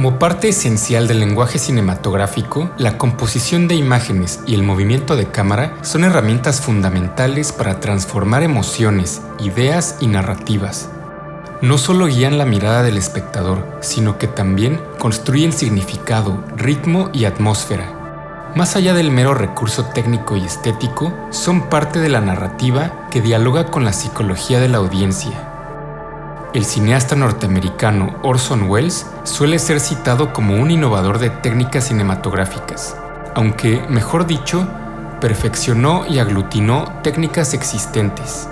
Como parte esencial del lenguaje cinematográfico, la composición de imágenes y el movimiento de cámara son herramientas fundamentales para transformar emociones, ideas y narrativas. No solo guían la mirada del espectador, sino que también construyen significado, ritmo y atmósfera. Más allá del mero recurso técnico y estético, son parte de la narrativa que dialoga con la psicología de la audiencia. El cineasta norteamericano Orson Welles suele ser citado como un innovador de técnicas cinematográficas, aunque, mejor dicho, perfeccionó y aglutinó técnicas existentes.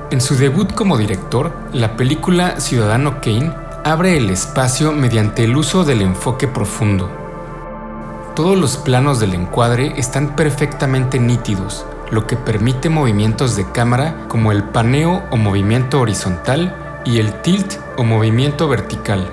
En su debut como director, la película Ciudadano Kane abre el espacio mediante el uso del enfoque profundo. Todos los planos del encuadre están perfectamente nítidos, lo que permite movimientos de cámara como el paneo o movimiento horizontal y el tilt o movimiento vertical.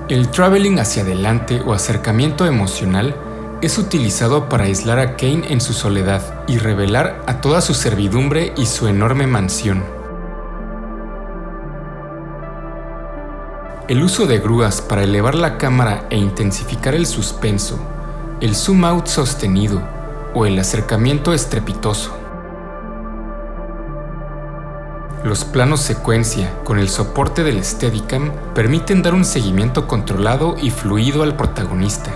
El traveling hacia adelante o acercamiento emocional es utilizado para aislar a Kane en su soledad y revelar a toda su servidumbre y su enorme mansión. El uso de grúas para elevar la cámara e intensificar el suspenso, el zoom out sostenido o el acercamiento estrepitoso. Los planos secuencia con el soporte del Steadicam permiten dar un seguimiento controlado y fluido al protagonista.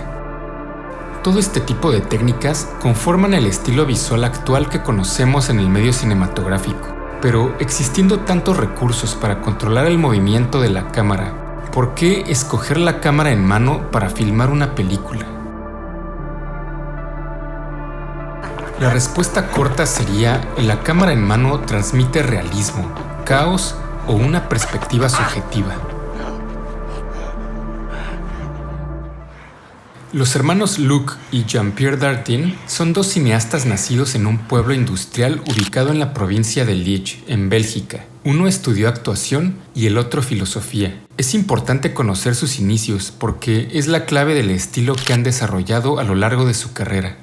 Todo este tipo de técnicas conforman el estilo visual actual que conocemos en el medio cinematográfico, pero existiendo tantos recursos para controlar el movimiento de la cámara, ¿por qué escoger la cámara en mano para filmar una película? La respuesta corta sería: la cámara en mano transmite realismo, caos o una perspectiva subjetiva. Los hermanos Luc y Jean-Pierre Dardenne son dos cineastas nacidos en un pueblo industrial ubicado en la provincia de Liege, en Bélgica. Uno estudió actuación y el otro filosofía. Es importante conocer sus inicios porque es la clave del estilo que han desarrollado a lo largo de su carrera.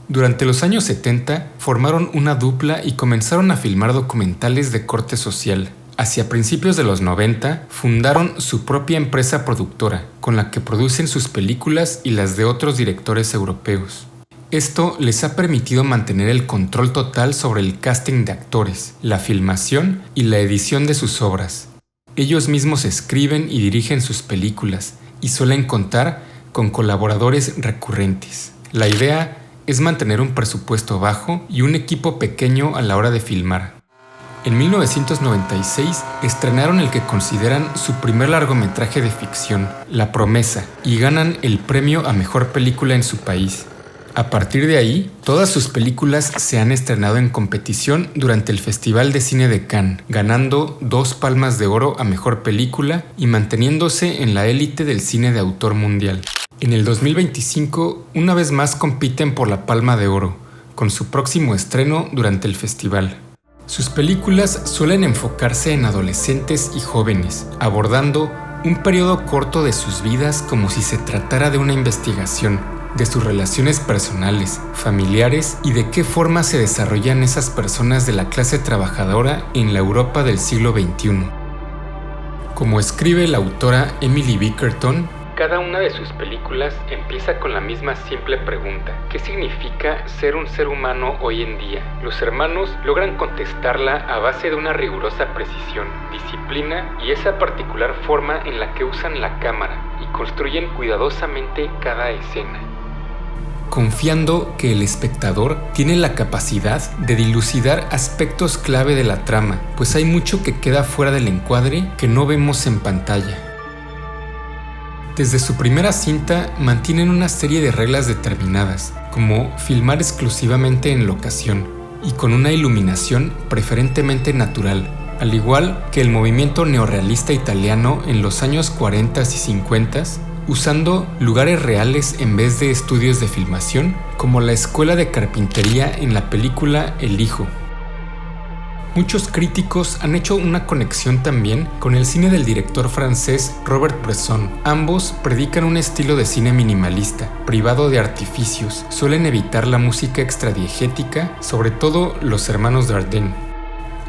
Durante los años 70 formaron una dupla y comenzaron a filmar documentales de corte social. Hacia principios de los 90 fundaron su propia empresa productora, con la que producen sus películas y las de otros directores europeos. Esto les ha permitido mantener el control total sobre el casting de actores, la filmación y la edición de sus obras. Ellos mismos escriben y dirigen sus películas y suelen contar con colaboradores recurrentes. La idea es mantener un presupuesto bajo y un equipo pequeño a la hora de filmar. En 1996 estrenaron el que consideran su primer largometraje de ficción, La Promesa, y ganan el premio a mejor película en su país. A partir de ahí, todas sus películas se han estrenado en competición durante el Festival de Cine de Cannes, ganando 2 Palmas de Oro a mejor película y manteniéndose en la élite del cine de autor mundial. En el 2025, una vez más compiten por la Palma de Oro, con su próximo estreno durante el festival. Sus películas suelen enfocarse en adolescentes y jóvenes, abordando un periodo corto de sus vidas como si se tratara de una investigación, de sus relaciones personales, familiares y de qué forma se desarrollan esas personas de la clase trabajadora en la Europa del siglo XXI. Como escribe la autora Emily Bickerton, cada una de sus películas empieza con la misma simple pregunta: ¿qué significa ser un ser humano hoy en día? Los hermanos logran contestarla a base de una rigurosa precisión, disciplina y esa particular forma en la que usan la cámara y construyen cuidadosamente cada escena, confiando que el espectador tiene la capacidad de dilucidar aspectos clave de la trama, pues hay mucho que queda fuera del encuadre que no vemos en pantalla. Desde su primera cinta mantienen una serie de reglas determinadas, como filmar exclusivamente en locación y con una iluminación preferentemente natural, al igual que el movimiento neorrealista italiano en los años 40 y 50, usando lugares reales en vez de estudios de filmación, como la escuela de carpintería en la película El Hijo. Muchos críticos han hecho una conexión también con el cine del director francés Robert Bresson. Ambos predican un estilo de cine minimalista, privado de artificios, suelen evitar la música extradiegética, sobre todo los hermanos Dardenne.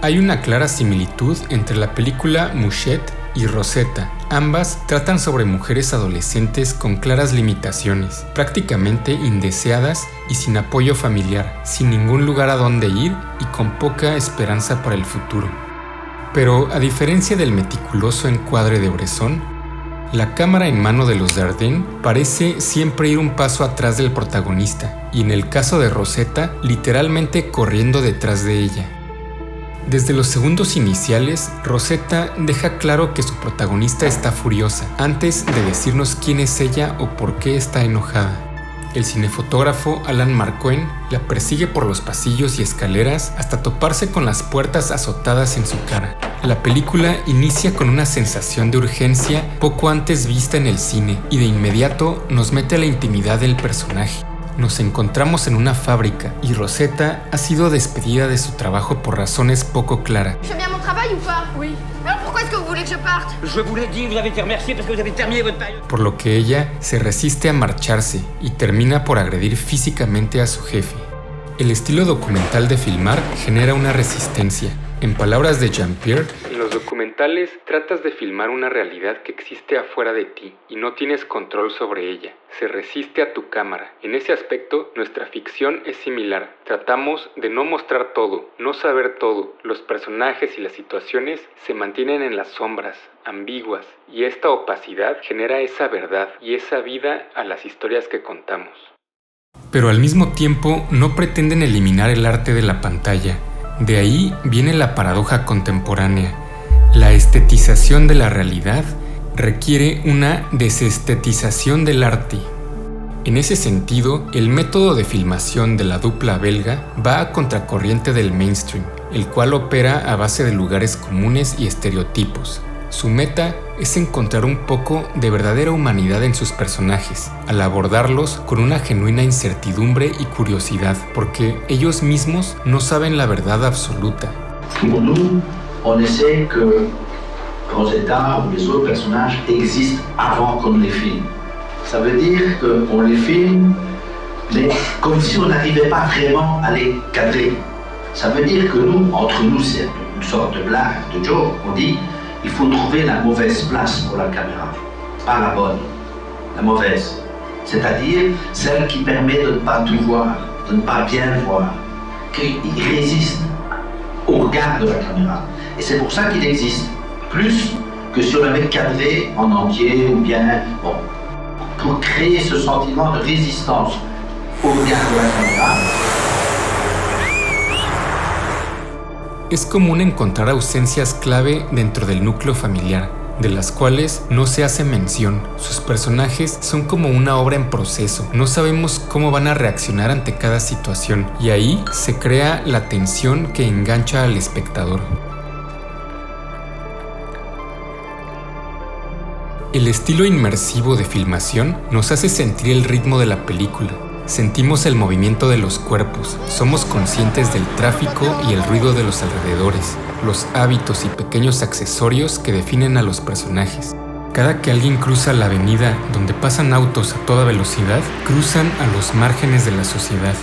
Hay una clara similitud entre la película Mouchette y Rosetta, Ambas tratan sobre mujeres adolescentes con claras limitaciones, prácticamente indeseadas y sin apoyo familiar, sin ningún lugar a donde ir y con poca esperanza para el futuro. Pero a diferencia del meticuloso encuadre de Bresson, la cámara en mano de los Dardenne parece siempre ir un paso atrás del protagonista, y en el caso de Rosetta, literalmente corriendo detrás de ella. Desde los segundos iniciales, Rosetta deja claro que su protagonista está furiosa, antes de decirnos quién es ella o por qué está enojada. El cinefotógrafo Alan Marcoen la persigue por los pasillos y escaleras hasta toparse con las puertas azotadas en su cara. La película inicia con una sensación de urgencia poco antes vista en el cine y de inmediato nos mete a la intimidad del personaje. Nos encontramos en una fábrica y Rosetta ha sido despedida de su trabajo por razones poco claras. Je fais bien mon travail ou pas? Oui. Alors pourquoi est-ce que vous voulez que je parte? Je vous l'ai dit, vous avez été remercié parce que vous avez terminé votre période. Por lo que ella se resiste a marcharse y termina por agredir físicamente a su jefe. El estilo documental de filmar genera una resistencia. En palabras de Jean-Pierre, en los documentales tratas de filmar una realidad que existe afuera de ti y no tienes control sobre ella. Se resiste a tu cámara. En ese aspecto, nuestra ficción es similar. Tratamos de no mostrar todo, no saber todo. Los personajes y las situaciones se mantienen en las sombras, ambiguas, y esta opacidad genera esa verdad y esa vida a las historias que contamos. Pero al mismo tiempo no pretenden eliminar el arte de la pantalla. De ahí viene la paradoja contemporánea. La estetización de la realidad requiere una desestetización del arte. En ese sentido, el método de filmación de la dupla belga va a contracorriente del mainstream, el cual opera a base de lugares comunes y estereotipos. Su meta es encontrar un poco de verdadera humanidad en sus personajes, al abordarlos con una genuina incertidumbre y curiosidad, porque ellos mismos no saben la verdad absoluta. Pour nous, on essaie que Rosetta ou les autres personnages existent avant qu'on les filme. Ça veut dire qu'on les filme, mais comme si on n'arrivait pas vraiment à les cadrer. Ça veut dire que nous, entre nous, c'est une sorte de blague, de joke. On dit il faut trouver la mauvaise place pour la caméra, pas la bonne, la mauvaise. C'est-à-dire celle qui permet de ne pas tout voir, de ne pas bien voir, qu'il résiste au regard de la caméra. Et c'est pour ça qu'il existe, plus que si on l'avait cadré en entier ou bien, bon, pour créer ce sentiment de résistance au regard de la caméra. Es común encontrar ausencias clave dentro del núcleo familiar, de las cuales no se hace mención. Sus personajes son como una obra en proceso, no sabemos cómo van a reaccionar ante cada situación, y ahí se crea la tensión que engancha al espectador. El estilo inmersivo de filmación nos hace sentir el ritmo de la película. Sentimos el movimiento de los cuerpos, somos conscientes del tráfico y el ruido de los alrededores, los hábitos y pequeños accesorios que definen a los personajes. Cada que alguien cruza la avenida donde pasan autos a toda velocidad, cruzan a los márgenes de la sociedad.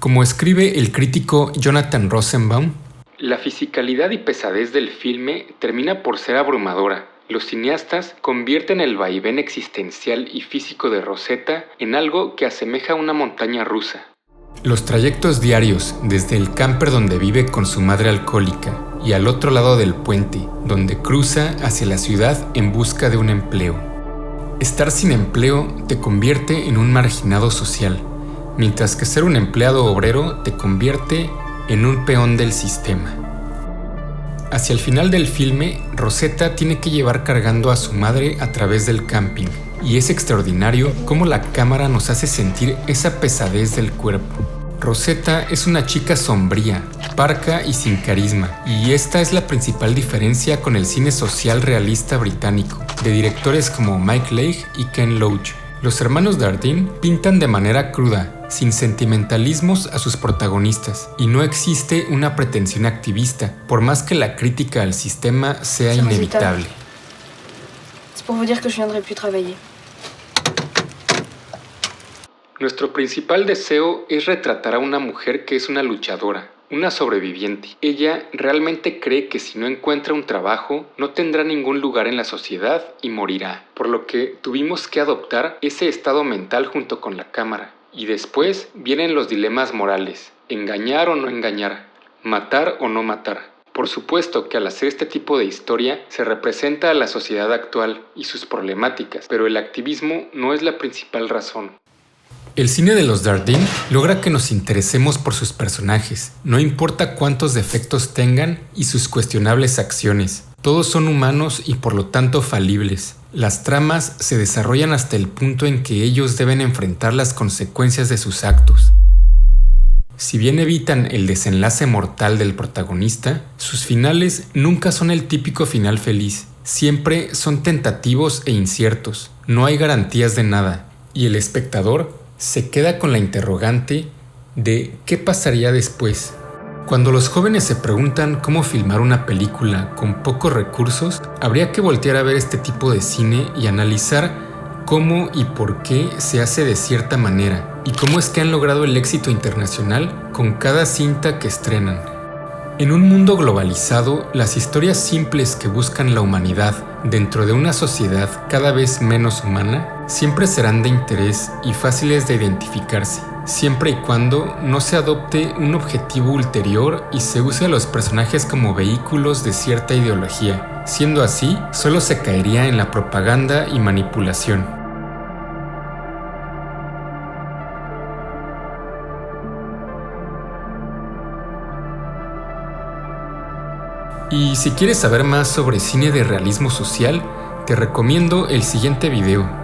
Como escribe el crítico Jonathan Rosenbaum, la fisicalidad y pesadez del filme termina por ser abrumadora. Los cineastas convierten el vaivén existencial y físico de Rosetta en algo que asemeja una montaña rusa. Los trayectos diarios desde el camper donde vive con su madre alcohólica y al otro lado del puente, donde cruza hacia la ciudad en busca de un empleo. Estar sin empleo te convierte en un marginado social, mientras que ser un empleado obrero te convierte en un peón del sistema. Hacia el final del filme, Rosetta tiene que llevar cargando a su madre a través del camping, y es extraordinario cómo la cámara nos hace sentir esa pesadez del cuerpo. Rosetta es una chica sombría, parca y sin carisma, y esta es la principal diferencia con el cine social realista británico, de directores como Mike Leigh y Ken Loach. Los hermanos Dardenne pintan de manera cruda, sin sentimentalismos a sus protagonistas, y no existe una pretensión activista, por más que la crítica al sistema sea inevitable. Es pour vous dire que je viendrai plus travailler. Nuestro principal deseo es retratar a una mujer que es una luchadora, una sobreviviente. Ella realmente cree que si no encuentra un trabajo, no tendrá ningún lugar en la sociedad y morirá. Por lo que tuvimos que adoptar ese estado mental junto con la cámara. Y después vienen los dilemas morales: engañar o no engañar, matar o no matar. Por supuesto que al hacer este tipo de historia se representa a la sociedad actual y sus problemáticas, pero el activismo no es la principal razón. El cine de los Dardenne logra que nos interesemos por sus personajes, no importa cuántos defectos tengan y sus cuestionables acciones. Todos son humanos y por lo tanto falibles. Las tramas se desarrollan hasta el punto en que ellos deben enfrentar las consecuencias de sus actos. Si bien evitan el desenlace mortal del protagonista, sus finales nunca son el típico final feliz. Siempre son tentativos e inciertos, no hay garantías de nada, y el espectador se queda con la interrogante de ¿qué pasaría después? Cuando los jóvenes se preguntan cómo filmar una película con pocos recursos, habría que voltear a ver este tipo de cine y analizar cómo y por qué se hace de cierta manera y cómo es que han logrado el éxito internacional con cada cinta que estrenan. En un mundo globalizado, las historias simples que buscan la humanidad dentro de una sociedad cada vez menos humana siempre serán de interés y fáciles de identificarse, siempre y cuando no se adopte un objetivo ulterior y se use a los personajes como vehículos de cierta ideología. Siendo así, solo se caería en la propaganda y manipulación. Y si quieres saber más sobre cine de realismo social, te recomiendo el siguiente video.